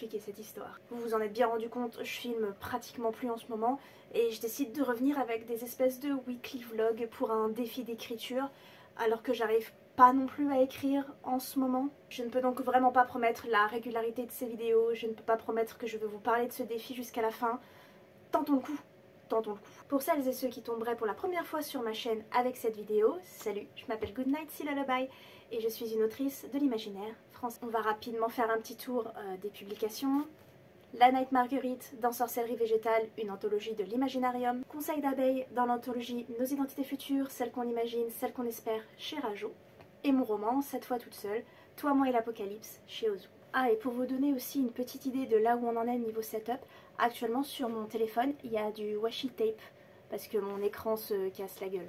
compliqué cette histoire. Vous vous en êtes bien rendu compte, je filme pratiquement plus en ce moment et je décide de revenir avec des espèces de weekly vlogs pour un défi d'écriture alors que j'arrive pas non plus à écrire en ce moment. Je ne peux donc vraiment pas promettre la régularité de ces vidéos, je ne peux pas promettre que je vais vous parler de ce défi jusqu'à la fin. Tentons le coup. Tentons le coup. Pour celles et ceux qui tomberaient pour la première fois sur ma chaîne avec cette vidéo, salut, je m'appelle Goodnight Sea Lullaby et je suis une autrice de l'imaginaire français. On va rapidement faire un petit tour des publications. La Night Marguerite dans Sorcellerie végétale, une anthologie de l'imaginarium. Conseil d'abeilles dans l'anthologie Nos identités futures, celles qu'on imagine, celles qu'on espère chez Rajo. Et mon roman, cette fois toute seule, Toi, moi et l'apocalypse chez Ozu. Ah, et pour vous donner aussi une petite idée de là où on en est niveau setup, actuellement sur mon téléphone il y a du washi tape parce que mon écran se casse la gueule.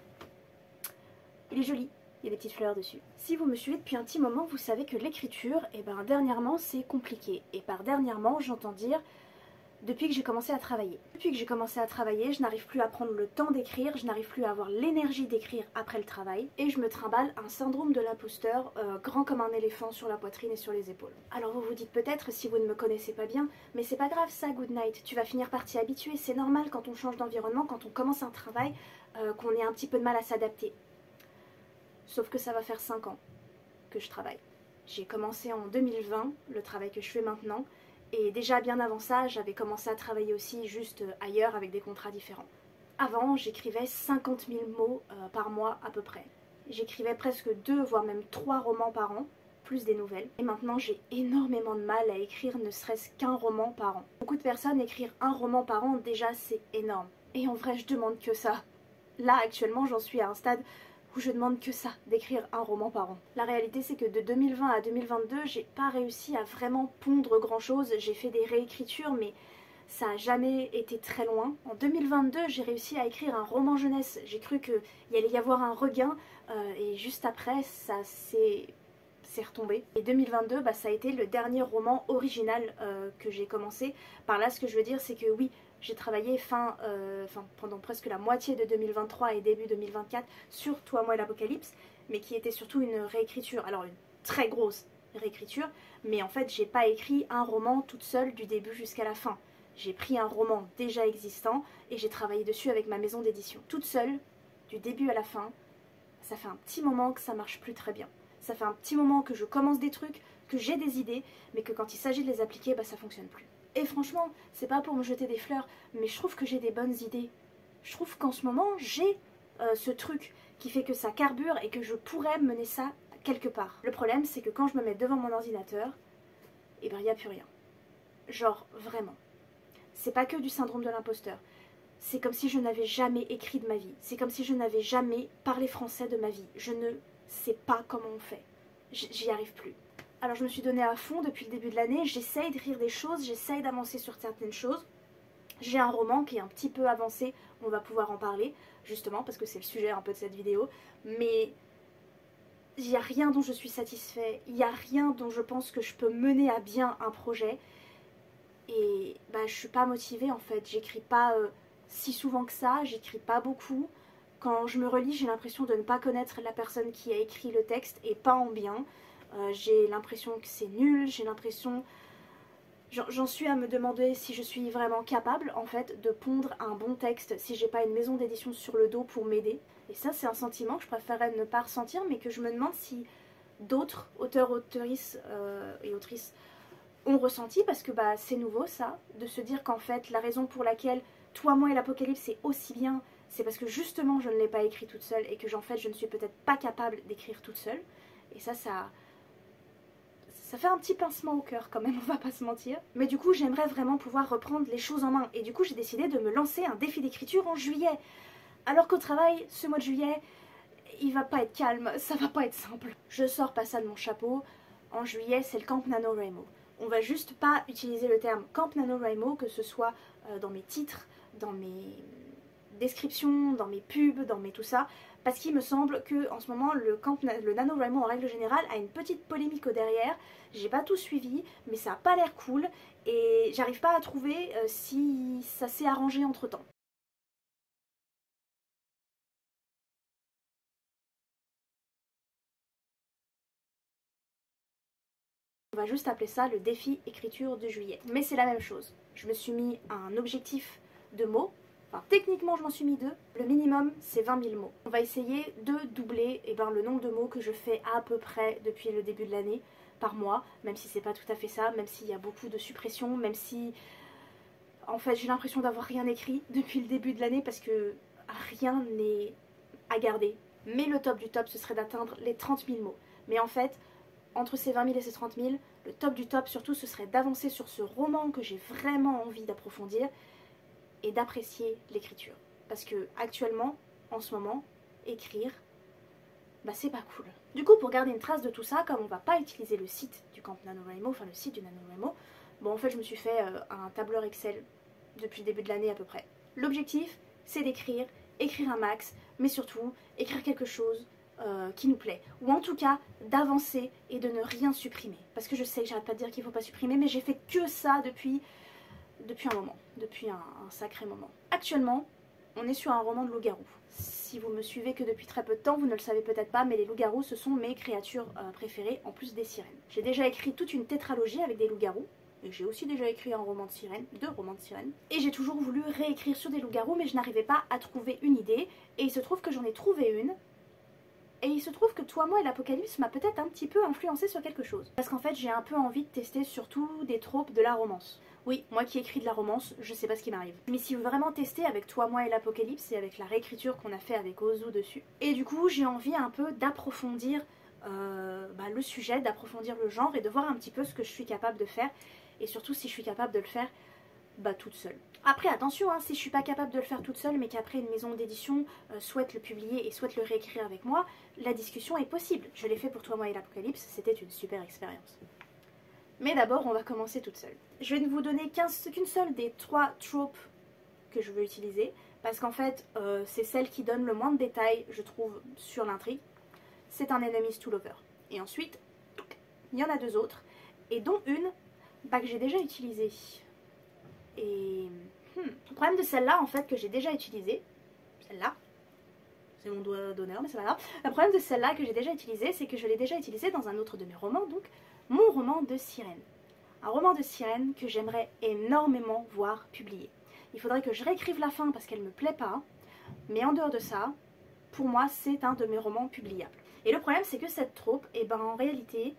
Il est joli, il y a des petites fleurs dessus. Si vous me suivez depuis un petit moment, vous savez que l'écriture, dernièrement c'est compliqué. Et par dernièrement, j'entends dire depuis que j'ai commencé à travailler. Depuis que j'ai commencé à travailler, je n'arrive plus à prendre le temps d'écrire, je n'arrive plus à avoir l'énergie d'écrire après le travail et je me trimballe un syndrome de l'imposteur grand comme un éléphant sur la poitrine et sur les épaules. Alors vous vous dites peut-être, si vous ne me connaissez pas bien, mais c'est pas grave ça, Goodnight, tu vas finir par t'y habituer, c'est normal quand on change d'environnement, quand on commence un travail, qu'on ait un petit peu de mal à s'adapter. Sauf que ça va faire 5 ans que je travaille. J'ai commencé en 2020, le travail que je fais maintenant, et déjà bien avant ça, j'avais commencé à travailler aussi juste ailleurs avec des contrats différents. Avant, j'écrivais 50 000 mots par mois à peu près. J'écrivais presque 2 voire même 3 romans par an, plus des nouvelles. Et maintenant, j'ai énormément de mal à écrire ne serait-ce qu'un roman par an. Beaucoup de personnes écrire un roman par an, déjà c'est énorme. Et en vrai, je demande que ça. Là, actuellement, j'en suis à un stade où je demande que ça, d'écrire un roman par an. La réalité c'est que de 2020 à 2022, j'ai pas réussi à vraiment pondre grand chose, j'ai fait des réécritures mais ça a jamais été très loin. En 2022, j'ai réussi à écrire un roman jeunesse, j'ai cru qu'il allait y avoir un regain et juste après ça c'est retombé. Et 2022, ça a été le dernier roman original que j'ai commencé. Par là, ce que je veux dire, c'est que oui, j'ai travaillé pendant presque la moitié de 2023 et début 2024 sur Toi, moi et l'apocalypse, mais qui était surtout une réécriture. Alors une très grosse réécriture, mais en fait j'ai pas écrit un roman toute seule du début jusqu'à la fin. J'ai pris un roman déjà existant et j'ai travaillé dessus avec ma maison d'édition. Toute seule, du début à la fin, ça fait un petit moment que ça marche plus très bien. Ça fait un petit moment que je commence des trucs, que j'ai des idées, mais que quand il s'agit de les appliquer, ça fonctionne plus. Et franchement, c'est pas pour me jeter des fleurs, mais je trouve que j'ai des bonnes idées. Je trouve qu'en ce moment, j'ai ce truc qui fait que ça carbure et que je pourrais mener ça quelque part. Le problème, c'est que quand je me mets devant mon ordinateur, il n'y a plus rien. Genre, vraiment. C'est pas que du syndrome de l'imposteur. C'est comme si je n'avais jamais écrit de ma vie. C'est comme si je n'avais jamais parlé français de ma vie. Je ne sais pas comment on fait. J'y arrive plus. Alors je me suis donnée à fond depuis le début de l'année. J'essaye d'écrire des choses, j'essaye d'avancer sur certaines choses. J'ai un roman qui est un petit peu avancé. On va pouvoir en parler, justement, parce que c'est le sujet un peu de cette vidéo. Mais il n'y a rien dont je suis satisfaite. Il n'y a rien dont je pense que je peux mener à bien un projet. Et je suis pas motivée en fait. J'écris pas si souvent que ça, j'écris pas beaucoup. Quand je me relis, j'ai l'impression de ne pas connaître la personne qui a écrit le texte et pas en bien. J'ai l'impression que c'est nul, j'ai l'impression... J'en suis à me demander si je suis vraiment capable en fait de pondre un bon texte si j'ai pas une maison d'édition sur le dos pour m'aider. Et ça c'est un sentiment que je préférerais ne pas ressentir mais que je me demande si d'autres auteurs, autrices et autrices ont ressenti parce que c'est nouveau ça, de se dire qu'en fait la raison pour laquelle Toi, moi et l'apocalypse c'est aussi bien, c'est parce que justement je ne l'ai pas écrit toute seule et que en fait je ne suis peut-être pas capable d'écrire toute seule. Et ça fait un petit pincement au cœur quand même, on va pas se mentir. Mais du coup j'aimerais vraiment pouvoir reprendre les choses en main et du coup j'ai décidé de me lancer un défi d'écriture en juillet. Alors qu'au travail, ce mois de juillet, il va pas être calme, ça va pas être simple. Je sors pas ça de mon chapeau, en juillet c'est le Camp NaNoWriMo. On va juste pas utiliser le terme Camp NaNoWriMo, que ce soit dans mes titres, dans mes descriptions, dans mes pubs, dans mes tout ça, parce qu'il me semble que en ce moment le NaNoWriMo en règle générale a une petite polémique au derrière. J'ai pas tout suivi, mais ça a pas l'air cool et j'arrive pas à trouver si ça s'est arrangé entre temps. On va juste appeler ça le défi écriture de juillet. Mais c'est la même chose. Je me suis mis un objectif de mots. Enfin, techniquement, je m'en suis mis 2. Le minimum, c'est 20 000 mots. On va essayer de doubler le nombre de mots que je fais à peu près depuis le début de l'année par mois, même si c'est pas tout à fait ça, même s'il y a beaucoup de suppressions, même si en fait j'ai l'impression d'avoir rien écrit depuis le début de l'année parce que rien n'est à garder. Mais le top du top, ce serait d'atteindre les 30 000 mots. Mais en fait, entre ces 20 000 et ces 30 000, le top du top surtout, ce serait d'avancer sur ce roman que j'ai vraiment envie d'approfondir et d'apprécier l'écriture. Parce que actuellement, en ce moment, écrire, bah c'est pas cool. Du coup, pour garder une trace de tout ça, comme on va pas utiliser le site du Camp NaNoWriMo, enfin le site du NaNoWriMo, bon en fait je me suis fait un tableur Excel depuis le début de l'année à peu près. L'objectif, c'est d'écrire, écrire un max, mais surtout écrire quelque chose qui nous plaît. Ou en tout cas, d'avancer et de ne rien supprimer. Parce que je sais que j'arrête pas de dire qu'il faut pas supprimer, mais j'ai fait que ça depuis un moment, depuis un sacré moment. Actuellement, on est sur un roman de loup-garou. Si vous me suivez que depuis très peu de temps, vous ne le savez peut-être pas, mais les loups-garous, ce sont mes créatures préférées, en plus des sirènes. J'ai déjà écrit toute une tétralogie avec des loups-garous, et j'ai aussi déjà écrit un roman de sirènes, 2 romans de sirènes, et j'ai toujours voulu réécrire sur des loups-garous, mais je n'arrivais pas à trouver une idée, et il se trouve que j'en ai trouvé une, et il se trouve que Toi, moi et l'Apocalypse m'a peut-être un petit peu influencé sur quelque chose. Parce qu'en fait, j'ai un peu envie de tester surtout des tropes de la romance. Oui, moi qui écris de la romance, je sais pas ce qui m'arrive. Mais si vous voulez vraiment tester avec Toi, moi et l'Apocalypse et avec la réécriture qu'on a fait avec Ozu dessus. Et du coup, j'ai envie un peu d'approfondir le sujet, d'approfondir le genre et de voir un petit peu ce que je suis capable de faire. Et surtout si je suis capable de le faire toute seule. Après attention, si je suis pas capable de le faire toute seule mais qu'après une maison d'édition souhaite le publier et souhaite le réécrire avec moi, la discussion est possible. Je l'ai fait pour Toi, moi et l'Apocalypse, c'était une super expérience. Mais d'abord on va commencer toute seule. Je vais ne vous donner qu'une seule des 3 tropes que je veux utiliser parce qu'en fait c'est celle qui donne le moins de détails je trouve sur l'intrigue. C'est un enemies to lover. Et ensuite, il y en a 2 autres et dont une que j'ai déjà utilisée. Et le problème de celle-là, en fait, que j'ai déjà utilisée, celle-là, c'est mon doigt d'honneur, mais c'est pas grave. Le problème de celle-là que j'ai déjà utilisée, c'est que je l'ai déjà utilisée dans un autre de mes romans, donc mon roman de sirène. Un roman de sirène que j'aimerais énormément voir publié. Il faudrait que je réécrive la fin parce qu'elle me plaît pas, mais en dehors de ça, pour moi, c'est un de mes romans publiables. Et le problème, c'est que cette trope, en réalité,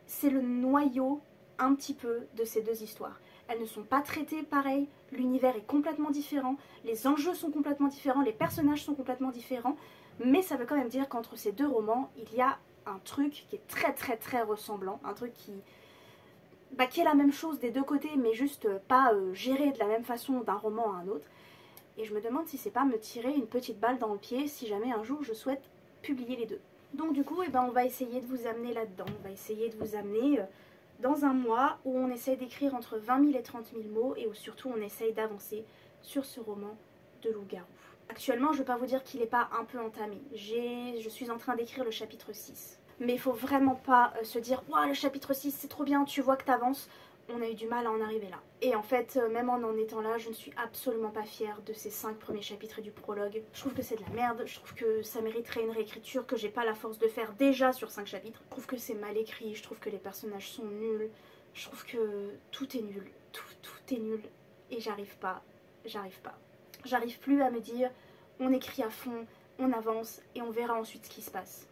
c'est le noyau un petit peu de ces 2 histoires. Elles ne sont pas traitées pareil, l'univers est complètement différent, les enjeux sont complètement différents, les personnages sont complètement différents, mais ça veut quand même dire qu'entre ces 2 romans, il y a un truc qui est très très très ressemblant, un truc qui est la même chose des 2 côtés, mais juste pas géré de la même façon d'un roman à un autre. Et je me demande si c'est pas me tirer une petite balle dans le pied si jamais un jour je souhaite publier les 2. Donc du coup, on va essayer de vous amener là-dedans, on va essayer de vous amener dans un mois où on essaye d'écrire entre 20 000 et 30 000 mots et où surtout on essaye d'avancer sur ce roman de loup-garou. Actuellement, je ne vais pas vous dire qu'il n'est pas un peu entamé. Je suis en train d'écrire le chapitre 6. Mais il faut vraiment pas se dire « Ouah, le chapitre 6, c'est trop bien, tu vois que t'avances ». On a eu du mal à en arriver là. Et en fait, même en étant là, je ne suis absolument pas fière de ces 5 premiers chapitres et du prologue. Je trouve que c'est de la merde, je trouve que ça mériterait une réécriture que j'ai pas la force de faire déjà sur 5 chapitres. Je trouve que c'est mal écrit, je trouve que les personnages sont nuls, je trouve que tout est nul, tout est nul. Et j'arrive pas. J'arrive plus à me dire, on écrit à fond, on avance et on verra ensuite ce qui se passe.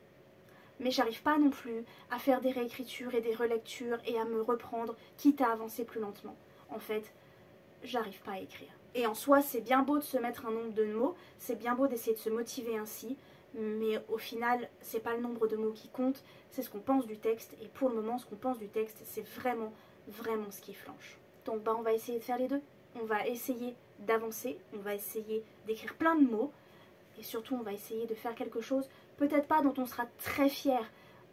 Mais j'arrive pas non plus à faire des réécritures et des relectures et à me reprendre, quitte à avancer plus lentement. En fait, j'arrive pas à écrire. Et en soi, c'est bien beau de se mettre un nombre de mots, c'est bien beau d'essayer de se motiver ainsi, mais au final, c'est pas le nombre de mots qui compte, c'est ce qu'on pense du texte, et pour le moment, ce qu'on pense du texte, c'est vraiment, vraiment ce qui flanche. Donc on va essayer de faire les 2. On va essayer d'avancer, on va essayer d'écrire plein de mots, et surtout on va essayer de faire quelque chose, peut-être pas dont on sera très fier,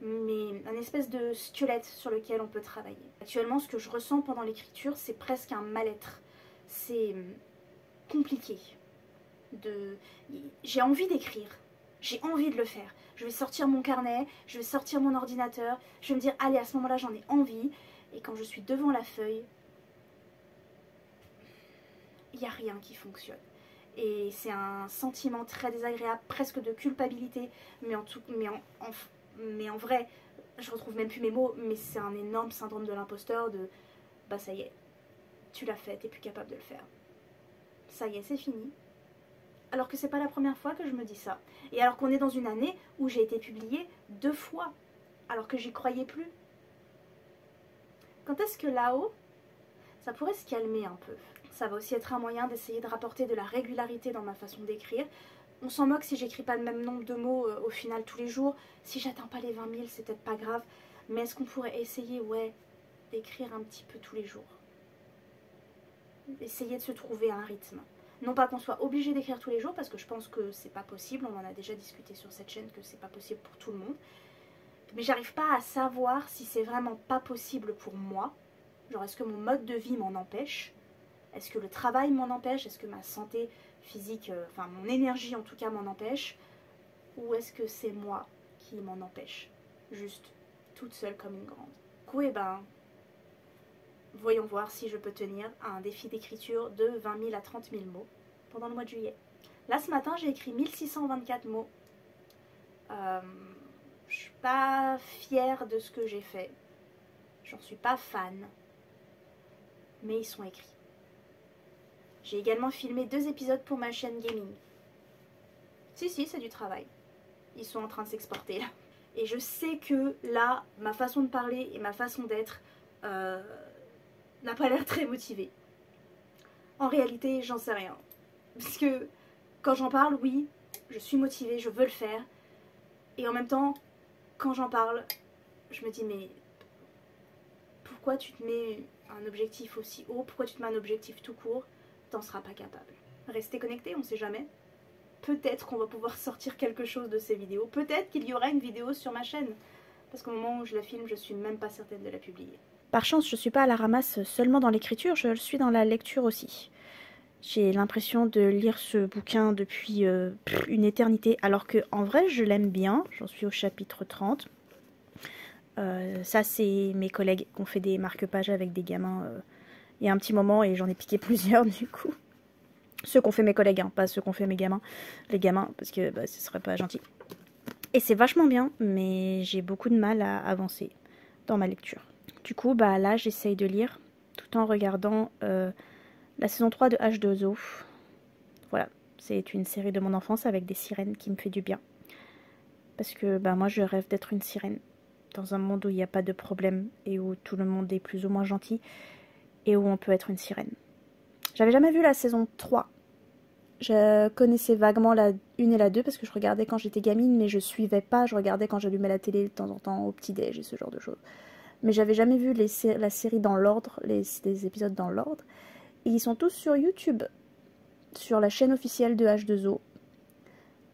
mais un espèce de squelette sur lequel on peut travailler. Actuellement, ce que je ressens pendant l'écriture, c'est presque un mal-être. C'est compliqué. J'ai envie d'écrire, j'ai envie de le faire. Je vais sortir mon carnet, je vais sortir mon ordinateur, je vais me dire, allez, à ce moment-là, j'en ai envie. Et quand je suis devant la feuille, il n'y a rien qui fonctionne. Et c'est un sentiment très désagréable, presque de culpabilité, mais en vrai, je retrouve même plus mes mots, mais c'est un énorme syndrome de l'imposteur de bah ça y est, tu l'as fait, t'es plus capable de le faire. Ça y est, c'est fini. Alors que c'est pas la première fois que je me dis ça. Et alors qu'on est dans une année où j'ai été publiée 2 fois, alors que j'y croyais plus. Quand est-ce que là-haut, ça pourrait se calmer un peu? Ça va aussi être un moyen d'essayer de rapporter de la régularité dans ma façon d'écrire. On s'en moque si j'écris pas le même nombre de mots au final tous les jours. Si j'atteins pas les 20 000, c'est peut-être pas grave. Mais est-ce qu'on pourrait essayer, ouais, d'écrire un petit peu tous les jours? Essayer de se trouver un rythme. Non pas qu'on soit obligé d'écrire tous les jours, parce que je pense que c'est pas possible. On en a déjà discuté sur cette chaîne que c'est pas possible pour tout le monde. Mais j'arrive pas à savoir si c'est vraiment pas possible pour moi. Genre, est-ce que mon mode de vie m'en empêche? Est-ce que le travail m'en empêche? Est-ce que ma santé physique, enfin mon énergie en tout cas m'en empêche? Ou est-ce que c'est moi qui m'en empêche? Juste, toute seule comme une grande. Du coup, eh ben, voyons voir si je peux tenir à un défi d'écriture de 20 000 à 30 000 mots pendant le mois de juillet. Là, ce matin, j'ai écrit 1624 mots. Je suis pas fière de ce que j'ai fait. J'en suis pas fan. Mais ils sont écrits. J'ai également filmé 2 épisodes pour ma chaîne gaming. Si, c'est du travail. Ils sont en train de s'exporter là. Et je sais que là, ma façon de parler et ma façon d'être n'a pas l'air très motivée. En réalité, j'en sais rien. Parce que quand j'en parle, oui, je suis motivée, je veux le faire. Et en même temps, quand j'en parle, je me dis mais pourquoi tu te mets un objectif aussi haut? Pourquoi tu te mets un objectif tout court? T'en seras pas capable. Restez connectés, on sait jamais. Peut-être qu'on va pouvoir sortir quelque chose de ces vidéos. Peut-être qu'il y aura une vidéo sur ma chaîne. Parce qu'au moment où je la filme, je suis même pas certaine de la publier. Par chance, je suis pas à la ramasse seulement dans l'écriture, je le suis dans la lecture aussi. J'ai l'impression de lire ce bouquin depuis une éternité, alors que en vrai, je l'aime bien. J'en suis au chapitre 30. Ça, c'est mes collègues qui ont fait des marque-pages avec des gamins il y a un petit moment, et j'en ai piqué plusieurs du coup. Ceux qu'ont fait mes collègues, hein, pas ceux qu'ont fait mes gamins. Les gamins, parce que bah, ce serait pas gentil. Et c'est vachement bien, mais j'ai beaucoup de mal à avancer dans ma lecture. Du coup, bah là, j'essaye de lire tout en regardant la saison 3 de H2O. Voilà, c'est une série de mon enfance avec des sirènes qui me fait du bien. Parce que bah, moi, je rêve d'être une sirène dans un monde où il n'y a pas de problème et où tout le monde est plus ou moins gentil et où on peut être une sirène. J'avais jamais vu la saison 3. Je connaissais vaguement la 1 et la 2 parce que je regardais quand j'étais gamine, mais je suivais pas, je regardais quand j'allumais la télé de temps en temps au petit-déj et ce genre de choses. Mais j'avais jamais vu la série dans l'ordre, les épisodes dans l'ordre. Et ils sont tous sur YouTube, sur la chaîne officielle de H2O.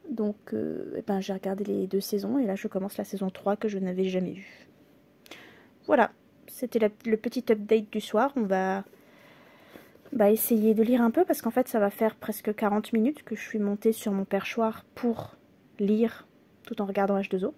Donc eh ben, j'ai regardé les 2 saisons et là je commence la saison 3 que je n'avais jamais vue. Voilà, c'était le petit update du soir. On va essayer de lire un peu parce qu'en fait ça va faire presque 40 minutes que je suis montée sur mon perchoir pour lire tout en regardant H2O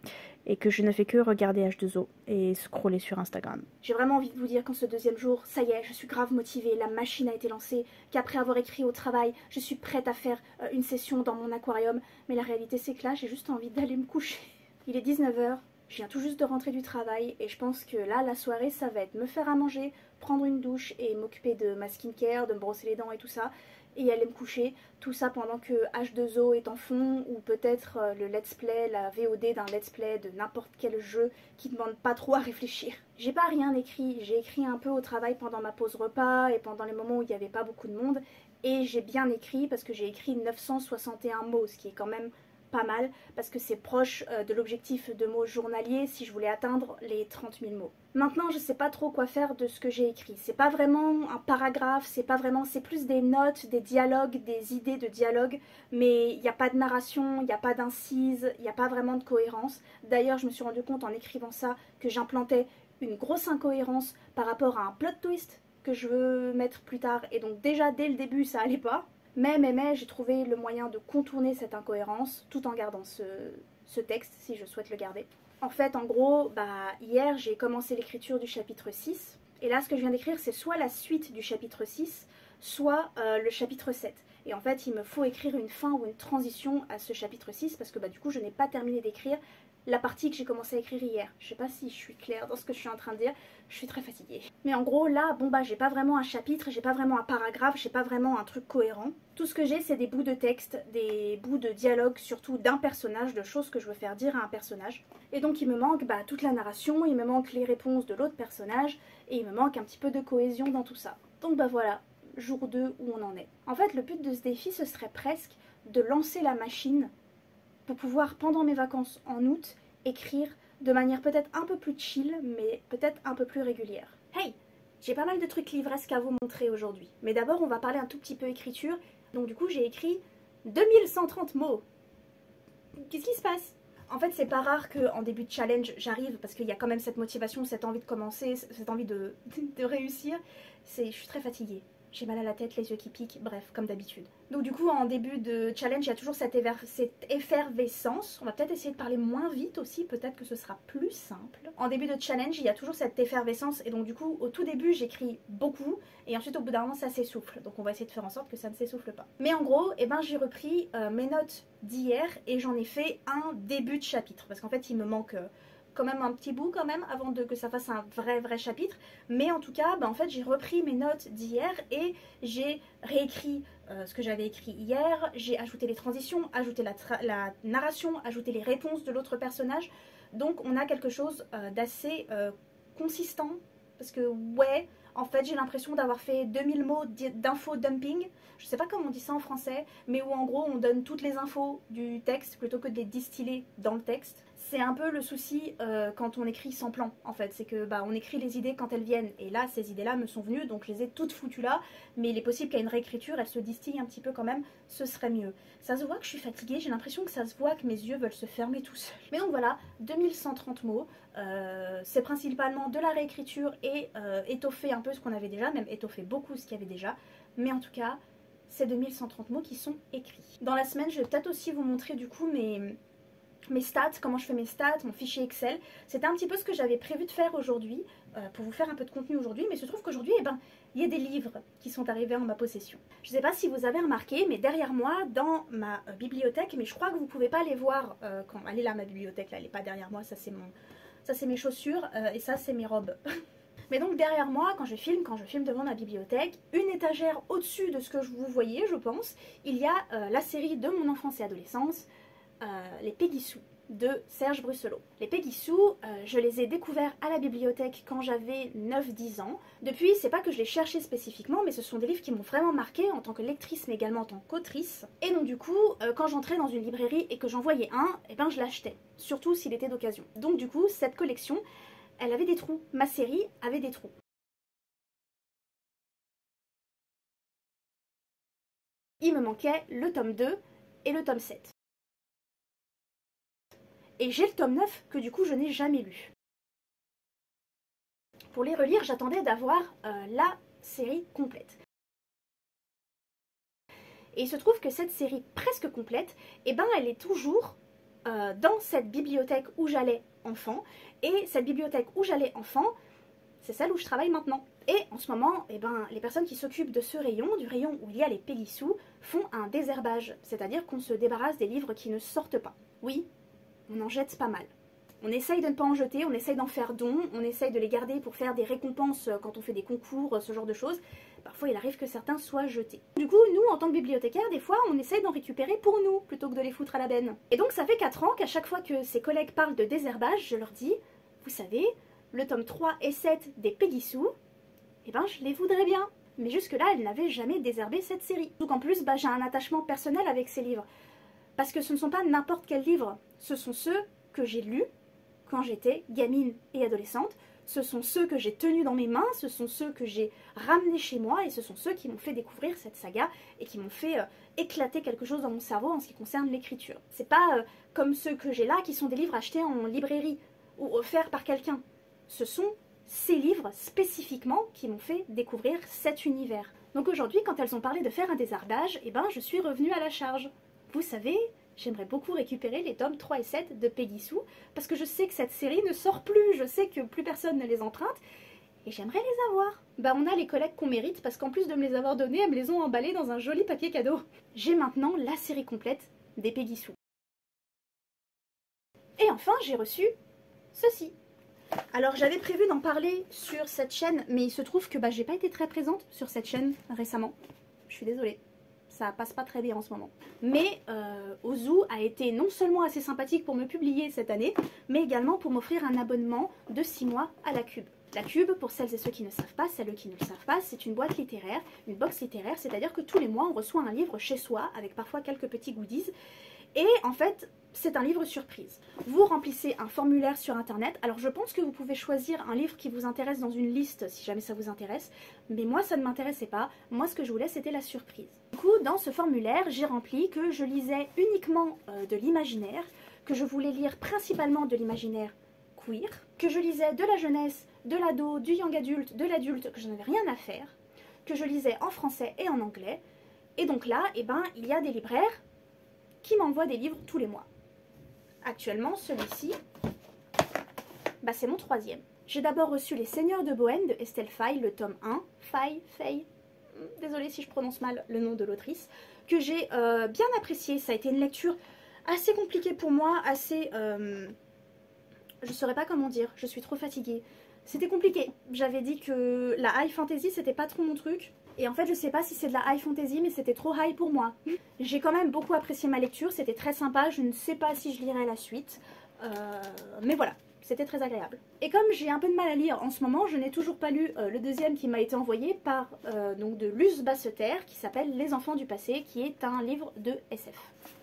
et que je ne fais que regarder H2O et scroller sur Instagram. J'ai vraiment envie de vous dire qu'en ce 2e jour, ça y est, je suis grave motivée, la machine a été lancée, qu'après avoir écrit au travail, je suis prête à faire une session dans mon aquarium, mais la réalité c'est que là j'ai juste envie d'aller me coucher. Il est 19 h. Je viens tout juste de rentrer du travail et je pense que là, la soirée, ça va être me faire à manger, prendre une douche et m'occuper de ma skincare, de me brosser les dents et tout ça, et aller me coucher. Tout ça pendant que H2O est en fond, ou peut-être le let's play, la VOD d'un let's play de n'importe quel jeu qui ne demande pas trop à réfléchir. J'ai pas rien écrit, j'ai écrit un peu au travail pendant ma pause repas et pendant les moments où il n'y avait pas beaucoup de monde, et j'ai bien écrit parce que j'ai écrit 961 mots, ce qui est quand même pas mal parce que c'est proche de l'objectif de mots journalier si je voulais atteindre les 30 000 mots. Maintenant, je sais pas trop quoi faire de ce que j'ai écrit. C'est pas vraiment un paragraphe, c'est plus des notes, des dialogues, des idées de dialogue, mais il n'y a pas de narration, il n'y a pas d'incise, il n'y a pas vraiment de cohérence. D'ailleurs, je me suis rendu compte en écrivant ça que j'implantais une grosse incohérence par rapport à un plot twist que je veux mettre plus tard, et donc déjà dès le début ça allait pas. Mais j'ai trouvé le moyen de contourner cette incohérence tout en gardant ce texte si je souhaite le garder. En fait, en gros, hier j'ai commencé l'écriture du chapitre 6 et là ce que je viens d'écrire c'est soit la suite du chapitre 6, soit le chapitre 7. Et en fait il me faut écrire une fin ou une transition à ce chapitre 6 parce que du coup je n'ai pas terminé d'écrire la partie que j'ai commencé à écrire hier. Je sais pas si je suis claire dans ce que je suis en train de dire, je suis très fatiguée. Mais en gros là, bon bah j'ai pas vraiment un chapitre, j'ai pas vraiment un paragraphe, j'ai pas vraiment un truc cohérent. Tout ce que j'ai c'est des bouts de texte, des bouts de dialogue surtout d'un personnage, de choses que je veux faire dire à un personnage. Et donc il me manque bah, toute la narration, il me manque les réponses de l'autre personnage, et il me manque un petit peu de cohésion dans tout ça. Donc bah voilà, jour 2 où on en est. En fait le but de ce défi ce serait presque de lancer la machine pour pouvoir, pendant mes vacances en août, écrire de manière peut-être un peu plus chill, mais peut-être un peu plus régulière. Hey, j'ai pas mal de trucs livresques à vous montrer aujourd'hui. Mais d'abord, on va parler un tout petit peu écriture. Donc du coup, j'ai écrit 2130 mots. Qu'est-ce qui se passe? En fait, c'est pas rare qu'en début de challenge, j'arrive, parce qu'il y a quand même cette motivation, cette envie de commencer, cette envie de réussir. Je suis très fatiguée. J'ai mal à la tête, les yeux qui piquent, bref, comme d'habitude. Donc du coup, en début de challenge, il y a toujours cette effervescence. On va peut-être essayer de parler moins vite aussi, peut-être que ce sera plus simple. En début de challenge, il y a toujours cette effervescence, et donc du coup, au tout début, j'écris beaucoup, et ensuite, au bout d'un moment, ça s'essouffle. Donc on va essayer de faire en sorte que ça ne s'essouffle pas. Mais en gros, eh ben, j'ai repris mes notes d'hier, et j'en ai fait un début de chapitre, parce qu'en fait, il me manque... quand même un petit bout quand même avant que ça fasse un vrai chapitre, mais en tout cas bah, en fait j'ai repris mes notes d'hier et j'ai réécrit ce que j'avais écrit hier, j'ai ajouté les transitions, ajouté la narration, ajouté les réponses de l'autre personnage, donc on a quelque chose d'assez consistant, parce que ouais, en fait j'ai l'impression d'avoir fait 2000 mots d'info dumping, je sais pas comment on dit ça en français, mais où en gros on donne toutes les infos du texte plutôt que de les distiller dans le texte. C'est un peu le souci quand on écrit sans plan en fait, c'est que bah, on écrit les idées quand elles viennent, et là ces idées là me sont venues donc je les ai toutes foutues là, mais il est possible qu'à une réécriture elles se distillent un petit peu quand même, ce serait mieux. Ça se voit que je suis fatiguée, j'ai l'impression que ça se voit que mes yeux veulent se fermer tout seuls. Mais donc voilà, 2130 mots, c'est principalement de la réécriture et étoffer un peu ce qu'on avait déjà, même étoffer beaucoup ce qu'il y avait déjà, mais en tout cas c'est 2130 mots qui sont écrits. Dans la semaine je vais peut-être aussi vous montrer du coup mes stats, comment je fais mes stats, mon fichier Excel. C'était un petit peu ce que j'avais prévu de faire aujourd'hui, pour vous faire un peu de contenu aujourd'hui, mais il se trouve qu'aujourd'hui, eh ben, il y a des livres qui sont arrivés en ma possession. Je ne sais pas si vous avez remarqué, mais derrière moi, dans ma bibliothèque, mais je crois que vous ne pouvez pas les voir, elle est là ma bibliothèque, là, elle n'est pas derrière moi, ça c'est mes chaussures, et ça c'est mes robes. Mais donc derrière moi, quand je filme devant ma bibliothèque, une étagère au-dessus de ce que vous voyez, je pense, il y a la série de mon enfance et adolescence, les Peggy Sue de Serge Brussolo. Les Peggy Sue, je les ai découverts à la bibliothèque quand j'avais 9-10 ans. Depuis, c'est pas que je les cherchais spécifiquement, mais ce sont des livres qui m'ont vraiment marqué en tant que lectrice, mais également en tant qu'autrice. Et donc du coup, quand j'entrais dans une librairie et que j'en voyais un, eh ben je l'achetais, surtout s'il était d'occasion. Donc du coup, cette collection, elle avait des trous. Ma série avait des trous. Il me manquait le tome 2 et le tome 7. Et j'ai le tome 9 que du coup je n'ai jamais lu. Pour les relire, j'attendais d'avoir la série complète. Et il se trouve que cette série presque complète, eh ben, elle est toujours dans cette bibliothèque où j'allais enfant. Et cette bibliothèque où j'allais enfant, c'est celle où je travaille maintenant. Et en ce moment, eh ben, les personnes qui s'occupent de ce rayon, du rayon où il y a les Peggy Sue, font un désherbage. C'est-à-dire qu'on se débarrasse des livres qui ne sortent pas. Oui, on en jette pas mal. On essaye de ne pas en jeter, on essaye d'en faire don, on essaye de les garder pour faire des récompenses quand on fait des concours, ce genre de choses. Parfois il arrive que certains soient jetés. Du coup, nous, en tant que bibliothécaires, des fois, on essaye d'en récupérer pour nous, plutôt que de les foutre à la benne. Et donc ça fait 4 ans qu'à chaque fois que ces collègues parlent de désherbage, je leur dis, vous savez, le tome 3 et 7 des Peggy Sue, eh ben je les voudrais bien. Mais jusque-là, elles n'avaient jamais désherbé cette série. Donc en plus, j'ai un attachement personnel avec ces livres. Parce que ce ne sont pas n'importe quels livres, ce sont ceux que j'ai lus quand j'étais gamine et adolescente, ce sont ceux que j'ai tenus dans mes mains, ce sont ceux que j'ai ramenés chez moi, et ce sont ceux qui m'ont fait découvrir cette saga et qui m'ont fait éclater quelque chose dans mon cerveau en ce qui concerne l'écriture. C'est pas comme ceux que j'ai là qui sont des livres achetés en librairie ou offerts par quelqu'un. Ce sont ces livres spécifiquement qui m'ont fait découvrir cet univers. Donc aujourd'hui, quand elles ont parlé de faire un désherbage, eh ben je suis revenue à la charge. Vous savez, j'aimerais beaucoup récupérer les tomes 3 et 7 de Peggy Sue, parce que je sais que cette série ne sort plus, je sais que plus personne ne les emprunte, et j'aimerais les avoir. Bah on a les collègues qu'on mérite, parce qu'en plus de me les avoir donnés, elles me les ont emballés dans un joli papier cadeau. J'ai maintenant la série complète des Peggy Sue. Et enfin, j'ai reçu ceci. Alors j'avais prévu d'en parler sur cette chaîne, mais il se trouve que j'ai pas été très présente sur cette chaîne récemment. Je suis désolée, ça passe pas très bien en ce moment. Mais Ozu a été non seulement assez sympathique pour me publier cette année, mais également pour m'offrir un abonnement de 6 mois à la Cube. La Cube, pour celles et ceux qui ne savent pas, celles qui ne le savent pas, c'est une boîte littéraire, une box littéraire, c'est-à-dire que tous les mois on reçoit un livre chez soi, avec parfois quelques petits goodies. Et en fait, c'est un livre surprise. Vous remplissez un formulaire sur internet. Alors je pense que vous pouvez choisir un livre qui vous intéresse dans une liste si jamais ça vous intéresse. Mais moi ça ne m'intéressait pas. Moi ce que je voulais c'était la surprise. Du coup dans ce formulaire j'ai rempli que je lisais uniquement de l'imaginaire, que je voulais lire principalement de l'imaginaire queer, que je lisais de la jeunesse, de l'ado, du young adulte, de l'adulte, que je n'avais rien à faire, que je lisais en français et en anglais. Et donc là, il y a des libraires qui m'envoie des livres tous les mois. Actuellement, celui-ci, c'est mon 3e. J'ai d'abord reçu Les Seigneurs de Bohême de Estelle Faye, le tome 1, Faye, désolée si je prononce mal le nom de l'autrice, que j'ai bien apprécié. Ça a été une lecture assez compliquée pour moi, assez... je saurais pas comment dire, je suis trop fatiguée. C'était compliqué. J'avais dit que la high fantasy, c'était pas trop mon truc. Et en fait, je sais pas si c'est de la high fantasy, mais c'était trop high pour moi. J'ai quand même beaucoup apprécié ma lecture, c'était très sympa. Je ne sais pas si je lirai la suite. Mais voilà, c'était très agréable. Et comme j'ai un peu de mal à lire en ce moment, je n'ai toujours pas lu le 2e qui m'a été envoyé par donc de Luce Basseterre, qui s'appelle Les Enfants du Passé, qui est un livre de SF.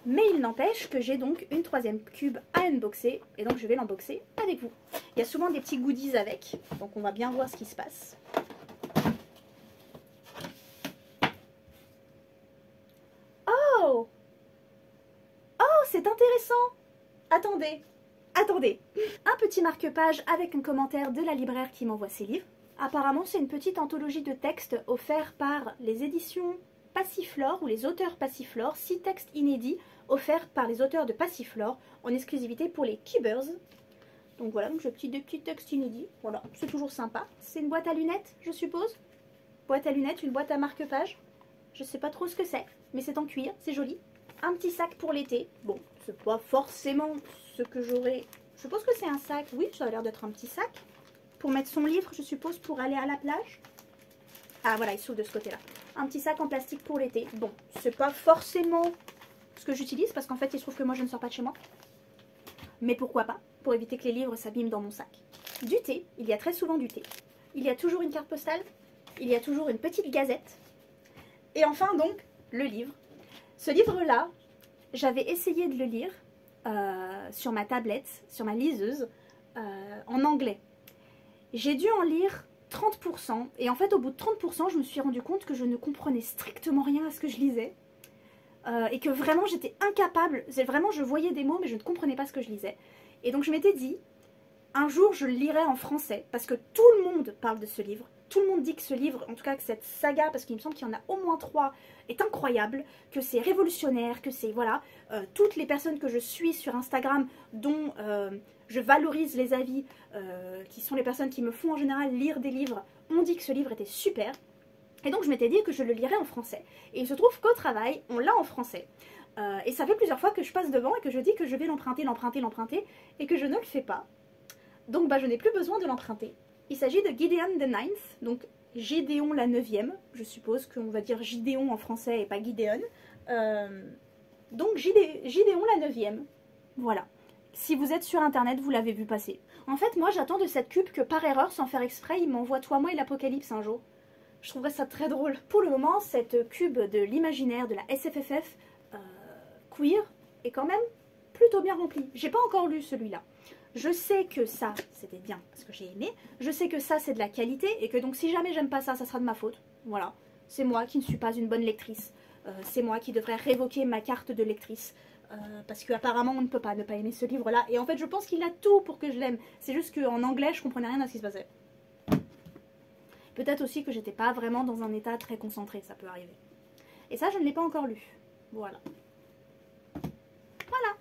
Mais il n'empêche que j'ai donc une 3e cube à unboxer, et donc je vais l'unboxer avec vous. Il y a souvent des petits goodies avec, donc on va bien voir ce qui se passe. Oh, c'est intéressant! Attendez, un petit marque-page avec un commentaire de la libraire qui m'envoie ses livres. Apparemment, c'est une petite anthologie de textes offerts par les éditions Passiflore ou les auteurs Passiflore, 6 textes inédits offerts par les auteurs de Passiflore en exclusivité pour les Cubers. Donc voilà, donc j'ai des petits textes inédits. Voilà, c'est toujours sympa. C'est une boîte à lunettes, je suppose. Boîte à lunettes, une boîte à marque-page. Je sais pas trop ce que c'est, mais c'est en cuir, c'est joli. Un petit sac pour l'été. Bon, c'est pas forcément ce que j'aurais... Je suppose que c'est un sac. Oui, ça a l'air d'être un petit sac. Pour mettre son livre, je suppose, pour aller à la plage. Ah, voilà, il s'ouvre de ce côté-là. Un petit sac en plastique pour l'été. Bon, c'est pas forcément ce que j'utilise, parce qu'en fait, il se trouve que moi, je ne sors pas de chez moi. Mais pourquoi pas, pour éviter que les livres s'abîment dans mon sac. Du thé, il y a très souvent du thé. Il y a toujours une carte postale. Il y a toujours une petite gazette. Et enfin, donc, le livre. Ce livre-là, j'avais essayé de le lire sur ma tablette, sur ma liseuse, en anglais. J'ai dû en lire 30%, et en fait au bout de 30%, je me suis rendu compte que je ne comprenais strictement rien à ce que je lisais, et que vraiment j'étais incapable, vraiment je voyais des mots mais je ne comprenais pas ce que je lisais. Et donc je m'étais dit, un jour je le lirai en français, parce que tout le monde parle de ce livre. Tout le monde dit que ce livre, en tout cas que cette saga, parce qu'il me semble qu'il y en a au moins 3, est incroyable, que c'est révolutionnaire, que c'est, voilà, toutes les personnes que je suis sur Instagram, dont je valorise les avis, qui sont les personnes qui me font en général lire des livres, ont dit que ce livre était super. Et donc je m'étais dit que je le lirais en français. Et il se trouve qu'au travail, on l'a en français. Et ça fait plusieurs fois que je passe devant et que je dis que je vais l'emprunter, et que je ne le fais pas. Donc je n'ai plus besoin de l'emprunter. Il s'agit de Gideon the Ninth, donc Gédéon la 9e, je suppose qu'on va dire Gideon en français et pas Gideon. Donc Gideon la 9e, voilà. Si vous êtes sur internet, vous l'avez vu passer. En fait, moi j'attends de cette cube que par erreur, sans faire exprès, il m'envoie Toi, moi et l'Apocalypse un jour. Je trouverais ça très drôle. Pour le moment, cette cube de l'imaginaire, de la SFFF queer, est quand même plutôt bien remplie. J'ai pas encore lu celui-là. Je sais que ça, c'était bien parce que j'ai aimé. Je sais que ça, c'est de la qualité et que donc si jamais j'aime pas ça, ça sera de ma faute. Voilà. C'est moi qui ne suis pas une bonne lectrice. C'est moi qui devrais révoquer ma carte de lectrice. Parce qu'apparemment, on ne peut pas ne pas aimer ce livre-là. Et en fait, je pense qu'il a tout pour que je l'aime. C'est juste qu'en anglais, je comprenais rien à ce qui se passait. Peut-être aussi que j'étais pas vraiment dans un état très concentré, ça peut arriver. Et ça, je ne l'ai pas encore lu. Voilà. Voilà.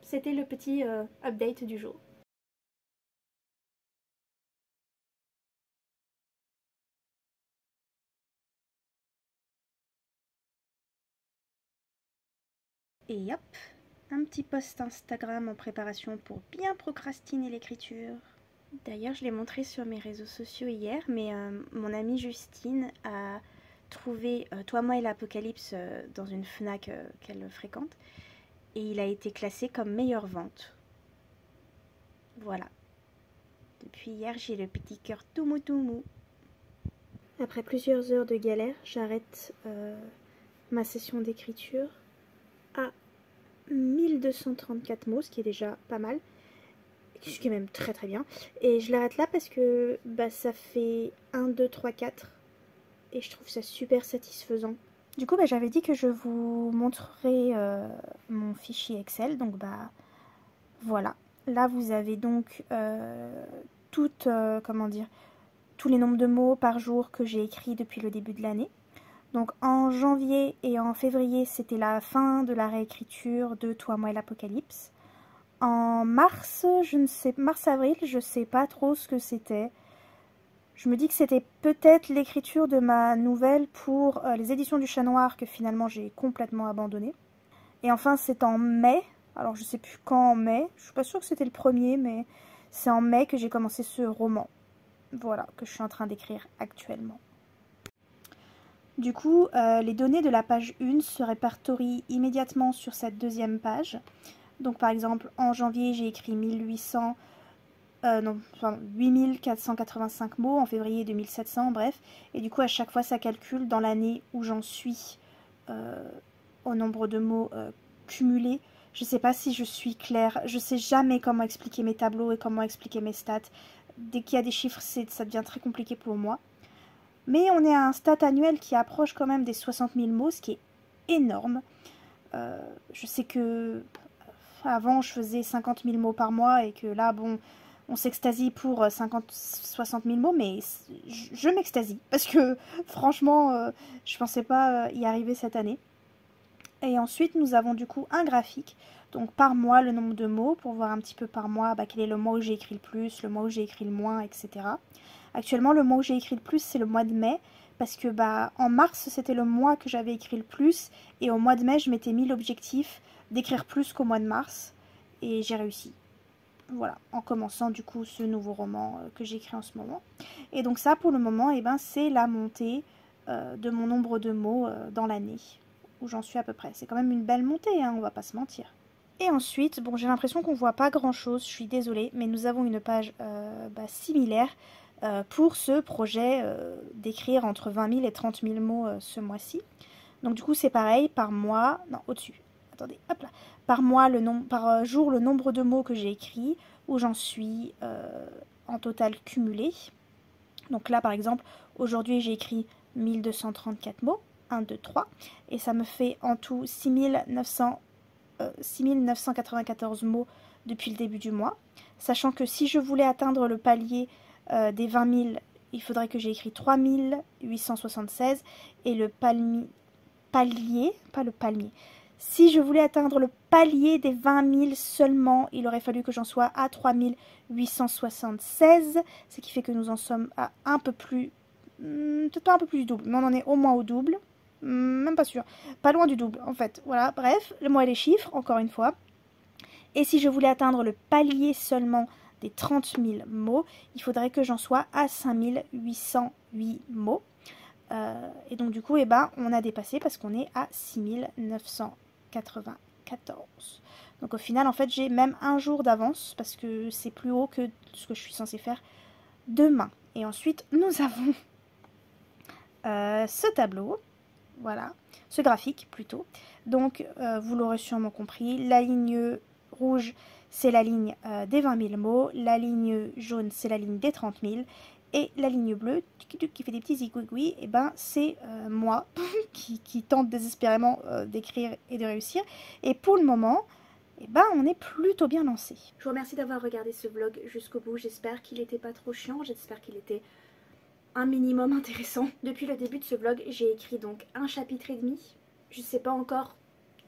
C'était le petit update du jour. Et hop, un petit post Instagram en préparation pour bien procrastiner l'écriture. D'ailleurs, je l'ai montré sur mes réseaux sociaux hier, mais mon amie Justine a trouvé Toi, moi et l'Apocalypse dans une Fnac qu'elle fréquente. Et il a été classé comme meilleure vente. Voilà. Depuis hier, j'ai le petit cœur tout mou tout mou. Après plusieurs heures de galère, j'arrête ma session d'écriture à 1234 mots, ce qui est déjà pas mal. Ce qui est même très très bien. Et je l'arrête là parce que ça fait 1, 2, 3, 4. Et je trouve ça super satisfaisant. Du coup, j'avais dit que je vous montrerai mon fichier Excel. Donc, voilà. Là, vous avez donc tous les nombres de mots par jour que j'ai écrits depuis le début de l'année. Donc, en janvier et en février, c'était la fin de la réécriture de Toi, moi et l'Apocalypse. En mars, mars-avril, je ne sais pas trop ce que c'était. Je me dis que c'était peut-être l'écriture de ma nouvelle pour les éditions du Chat Noir que finalement j'ai complètement abandonné. Et enfin, c'est en mai. Alors, je ne sais plus quand en mai. Je ne suis pas sûre que c'était le premier, mais c'est en mai que j'ai commencé ce roman. Voilà, que je suis en train d'écrire actuellement. Du coup, les données de la page 1 se répertorient immédiatement sur cette deuxième page. Donc, par exemple, en janvier, j'ai écrit 8485 mots, en février 2700, bref. Et du coup, à chaque fois, ça calcule dans l'année où j'en suis au nombre de mots cumulés. Je ne sais pas si je suis claire. Je ne sais jamais comment expliquer mes tableaux et comment expliquer mes stats. Dès qu'il y a des chiffres, ça devient très compliqué pour moi. Mais on est à un stat annuel qui approche quand même des 60 000 mots, ce qui est énorme. Je sais que avant, je faisais 50 000 mots par mois et que là, bon, on s'extasie pour 60 000 mots, mais je m'extasie parce que franchement, je pensais pas y arriver cette année. Et ensuite, nous avons du coup un graphique, donc par mois, le nombre de mots, pour voir un petit peu par mois quel est le mois où j'ai écrit le plus, le mois où j'ai écrit le moins, etc. Actuellement, le mois où j'ai écrit le plus, c'est le mois de mai, parce que en mars, c'était le mois que j'avais écrit le plus, et au mois de mai, je m'étais mis l'objectif d'écrire plus qu'au mois de mars, et j'ai réussi. Voilà, en commençant du coup ce nouveau roman que j'écris en ce moment. Et donc ça, pour le moment, c'est la montée de mon nombre de mots dans l'année, où j'en suis à peu près. C'est quand même une belle montée, hein, on va pas se mentir. Et ensuite, bon, j'ai l'impression qu'on voit pas grand-chose, je suis désolée, mais nous avons une page similaire pour ce projet d'écrire entre 20 000 et 30 000 mots ce mois-ci. Donc du coup, c'est pareil, par mois, non, au-dessus, attendez, hop là, par mois, par jour, le nombre de mots que j'ai écrits, où j'en suis en total cumulé. Donc là, par exemple, aujourd'hui, j'ai écrit 1234 mots, 1, 2, 3, et ça me fait en tout 6994 mots depuis le début du mois, sachant que si je voulais atteindre le palier des 20 000, il faudrait que j'ai écrit 3876, et le palier, pas le palmier, si je voulais atteindre le palier des 20 000 seulement, il aurait fallu que j'en sois à 3876, ce qui fait que nous en sommes à un peu plus, peut-être pas un peu plus du double, mais on en est au moins au double, même pas sûr, pas loin du double en fait, voilà, bref, moi les chiffres, encore une fois, et si je voulais atteindre le palier seulement des 30 000 mots, il faudrait que j'en sois à 5 808 mots, et donc du coup, on a dépassé parce qu'on est à 6 994. Donc au final, en fait, j'ai même un jour d'avance parce que c'est plus haut que ce que je suis censée faire demain. Et ensuite, nous avons ce tableau, voilà, ce graphique plutôt. Donc, vous l'aurez sûrement compris, la ligne rouge, c'est la ligne des 20 000 mots, la ligne jaune, c'est la ligne des 30 000, et la ligne bleue, qui fait des petits zigouigouis, c'est moi qui tente désespérément d'écrire et de réussir. Et pour le moment, on est plutôt bien lancé. Je vous remercie d'avoir regardé ce vlog jusqu'au bout. J'espère qu'il n'était pas trop chiant. J'espère qu'il était un minimum intéressant. Depuis le début de ce vlog, j'ai écrit donc un chapitre et demi. Je ne sais pas encore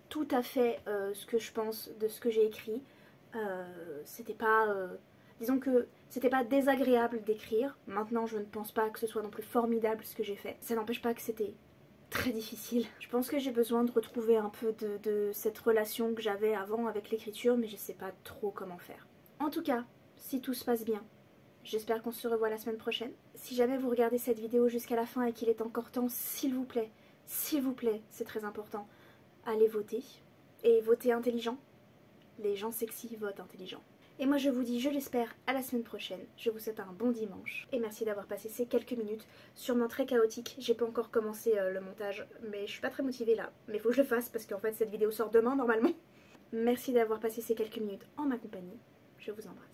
tout à fait ce que je pense de ce que j'ai écrit. C'était pas... disons que c'était pas désagréable d'écrire. Maintenant, je ne pense pas que ce soit non plus formidable ce que j'ai fait. Ça n'empêche pas que c'était très difficile. Je pense que j'ai besoin de retrouver un peu de cette relation que j'avais avant avec l'écriture, mais je sais pas trop comment faire. En tout cas, si tout se passe bien, j'espère qu'on se revoit la semaine prochaine. Si jamais vous regardez cette vidéo jusqu'à la fin et qu'il est encore temps, s'il vous plaît, c'est très important, allez voter. Et votez intelligent. Les gens sexy votent intelligent. Et moi je vous dis, je l'espère, à la semaine prochaine. Je vous souhaite un bon dimanche. Et merci d'avoir passé ces quelques minutes, sûrement très chaotique. J'ai pas encore commencé le montage, mais je suis pas très motivée là. Mais faut que je le fasse parce qu'en fait cette vidéo sort demain normalement. Merci d'avoir passé ces quelques minutes en ma compagnie. Je vous embrasse.